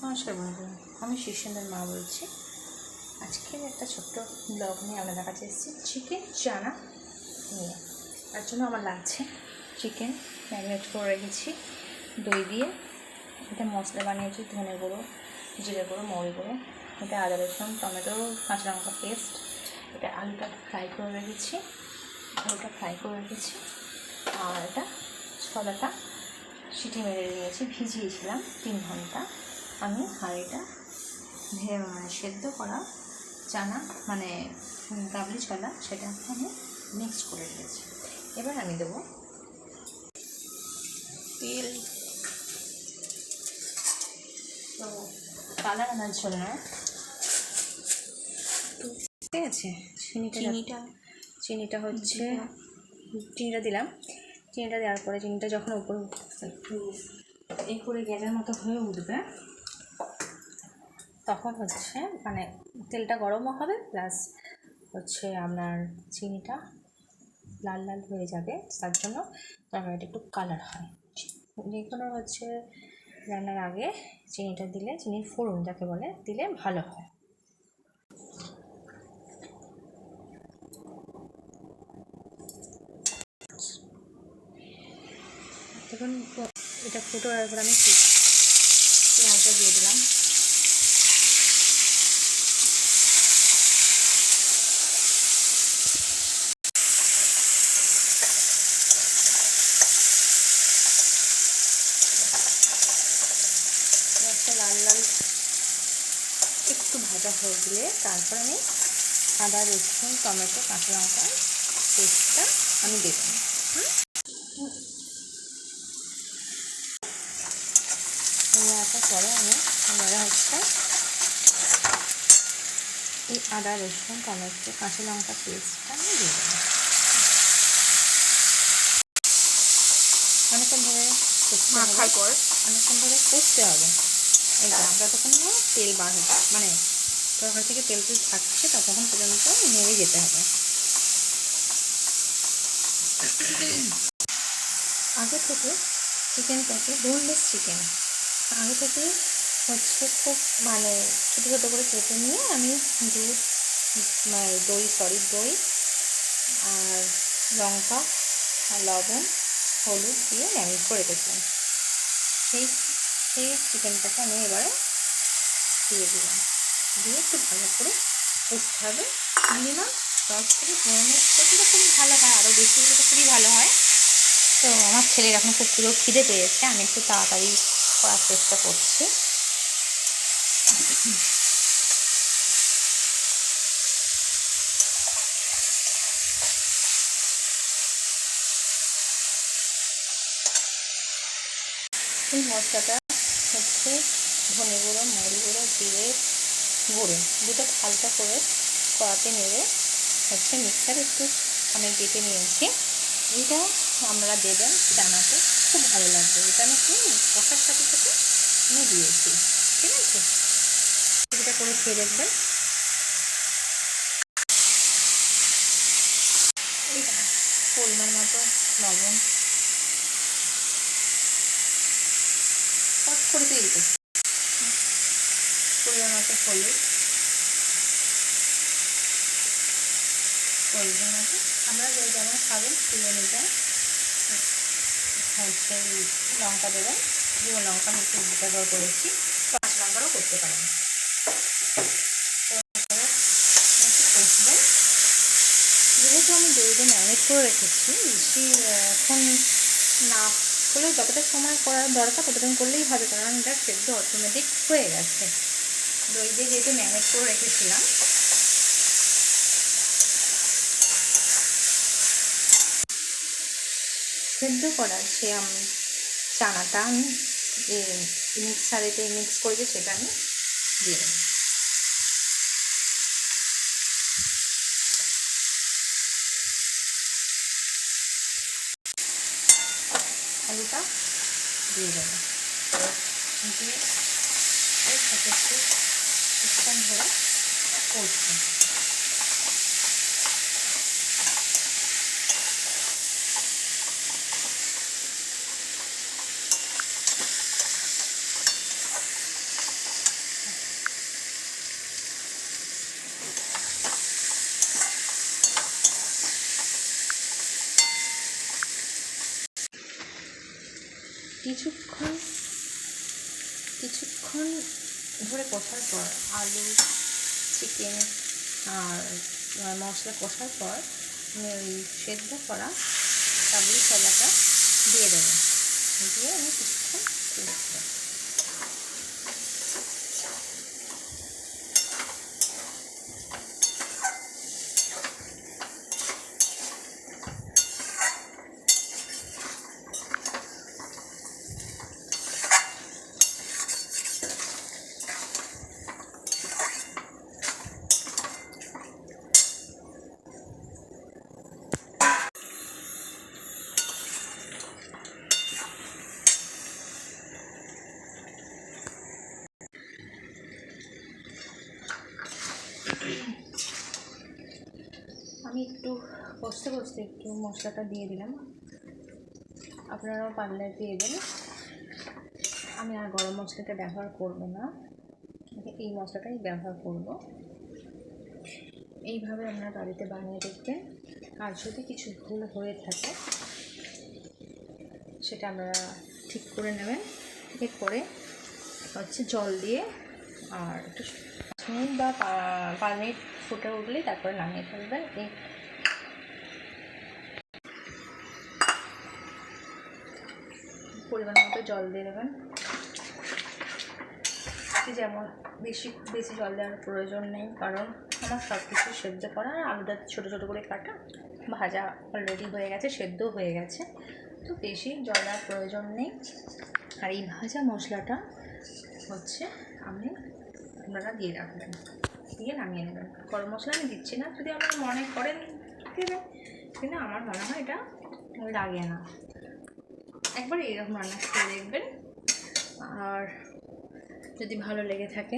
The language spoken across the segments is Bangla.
নমস্কার বন্ধুরা, আমি শীর্ষেন্দ্রের মা বলছি। আজকে একটা ছোট্ট ব্লগ নিয়ে আপনাদের কাছে এসেছি চিকেন চানা নিয়ে। তার জন্য আমার লাগছে চিকেন ম্যারিনেট করে রেখেছি দই দিয়ে। এটা মশলা বানিয়েছি, ধনে গুঁড়ো, জিরে গুঁড়ো, মৌরি গুঁড়ো, এটা আদা রসুন টমেটো কাঁচা লঙ্কা পেস্ট। এটা আলুটা ফ্রাই করে রেখেছি, আর এটা ছোলাটা সিটি মেরে নিয়েছি, ভিজিয়েছিলাম 3 ঘন্টা আমি। আর এটা সেদ্ধ করা চানা মানে কাবলি ছোলা, সেটা আমি মিক্স করে রেখেছি। এবার আমি দেবো তেল। তো কালার আনার জন্য ঠিক আছে, চিনিটা হচ্ছে চিনিটা দিলাম। চিনিটা দেওয়ার পরে চিনিটা যখন উপরে একটু এই করে গ্যাসের মতো হয়ে উঠবে, তখন হচ্ছে মানে তেলটা গরমও হবে, প্লাস হচ্ছে আপনার চিনিটা লাল লাল হয়ে যাবে। তার জন্য তরকারিটা একটু কালার হয়। যে কোনো হচ্ছে রান্নার আগে চিনিটা দিলে, চিনির ফোড়ন যাকে বলে, দিলে ভালো হয়। তখন এটা ফুটো হওয়ার পর আমি পেঁয়াজটা দিয়ে দিলাম। পেঁয়াজটা লাল লাল একটু ভাজা হয়ে গেলে তারপর আমি আদা রসুন টমেটো কাঁচা লঙ্কা পেস্টটা আমি দেবো। আসার পরে আমি হচ্ছে এই আদা রসুন টমেটো কাঁচা লঙ্কা পেস্টটা আমি দিয়ে দেবো। অনেকক্ষণ ধরে কষতে হবে। এই যতক্ষণ না তেল বার হচ্ছে, মানে তরকারি থেকে তেল থাকছে, ততক্ষণ পর্যন্ত নেড়ে যেতে হবে। আগে থেকে চিকেনটাকে বোনলেস চিকেন আগে থেকে হচ্ছে খুব মানে ছোটো ছোটো করে কেটে নিয়ে আমি দই আর লঙ্কা আর লবণ হলুদ দিয়ে ম্যারিনেট করে রেখেছিলাম। সেই চিকেনটাকে আমি এবারে দিয়ে দিলাম, দিয়ে একটু ভালো করে কষতে হবে। মিনিমাম 10 থেকে 15 মিনিট করলে খুব ভালো হয়, আরও বেশি হলে তো খুবই ভালো হয়। তো আমার ছেলের এখন খুব খিদে পেয়েছে, আমি একটু তাড়াতাড়ি করার চেষ্টা করছি। এই মশলাটা হচ্ছে ধনে গুঁড়ো, মৌরি গুঁড়ো, জিরে গুঁড়ো দুটো হালকা করে কড়াতে নেড়ে হচ্ছে মিক্সার একটু আমি বেটে নিয়েছি। এটা আমরা দেবেন চানাতে, খুব ভালো লাগবে। এটা আমি কষার সাথে আমি দিয়েছি, ঠিক আছে? এটা করে খেয়ে দেখবেন। এটা পরিমাণ মতো লবণ করে দিয়ে দিতে, পরিমাণ মতো হলুদ, প্রয়োজন মতো আমরা যেমন খাবেন সেই অনুযায়ী হচ্ছে লঙ্কা দেবেন। যেমন লঙ্কা আমি একটু ব্যবহার করেছি, কাঁচা লঙ্কারও করতে পারেন। কষবেন, যেহেতু আমি দইটা ম্যারিনেট করে রেখেছি, বেশি এখন না করলে যতটা সময় করার দরকার ততটা করলেই হবে, কারণ এটা সেদ্ধ অটোমেটিক হয়ে গেছে। দই দিয়ে যেহেতু ম্যারিনেট করে রেখেছিলাম, সেদ্ধ করার সে চানাটা আমি মিক্সারেতে মিক্স করেছি, সেটা আমি দিয়ে দেবো। আলুটা দিয়ে দেবো, দিয়ে এর সাথে একটু কিছুক্ষণ ধরে কষবো। কিছুক্ষণ ধরে কষার পর আলু, চিকেন আর মশলা কষার পর আমি ওই সেদ্ধ করা কাবুলি ছোলাটা দিয়ে দেবো, দিয়ে আমি কিছুক্ষণ কষবো। আমি একটু কষতে একটু মশলাটা দিয়ে দিলাম, আপনারাও পারলে দিয়ে দেন। আমি আর গরম মশলাটা ব্যবহার করব না, এই মশলাটাই ব্যবহার করব। এইভাবে আপনারা বাড়িতে বানিয়ে দেখবেন। আর যদি কিছু ভুল হয়ে থাকে সেটা আপনারা ঠিক করে নেবেন। এরপরে হচ্ছে জল দিয়ে আর একটু 5 মিনিট বা 5 মিনিট ফুটে উঠলেই তারপরে নামিয়ে ফেলবেন। এই পরিমাণ মতো জল দিয়ে দেবেন, যেমন বেশি জল দেওয়ার প্রয়োজন নেই, কারণ আমার সব কিছু সেদ্ধ করা, আলুটা ছোটো ছোটো করে কাটা, ভাজা অলরেডি হয়ে গেছে, সেদ্ধও হয়ে গেছে, তো বেশি জল দেওয়ার প্রয়োজন নেই। আর এই ভাজা মশলাটা হচ্ছে আপনারা দিয়ে রাখবেন, দিয়ে নামিয়ে নেবেন। গরম মশলা আমি দিচ্ছি না, যদি আপনারা মনে করেন দেবেন, কিন্তু আমার মনে হয় এটা লাগে না। একবার এইরকম রান্না করে দেখবেন, আর যদি ভালো লেগে থাকে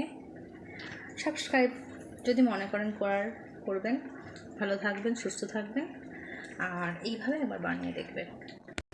সাবস্ক্রাইব যদি মনে করেন করবেন। ভালো থাকবেন, সুস্থ থাকবেন, আর এইভাবে একবার বানিয়ে দেখবেন।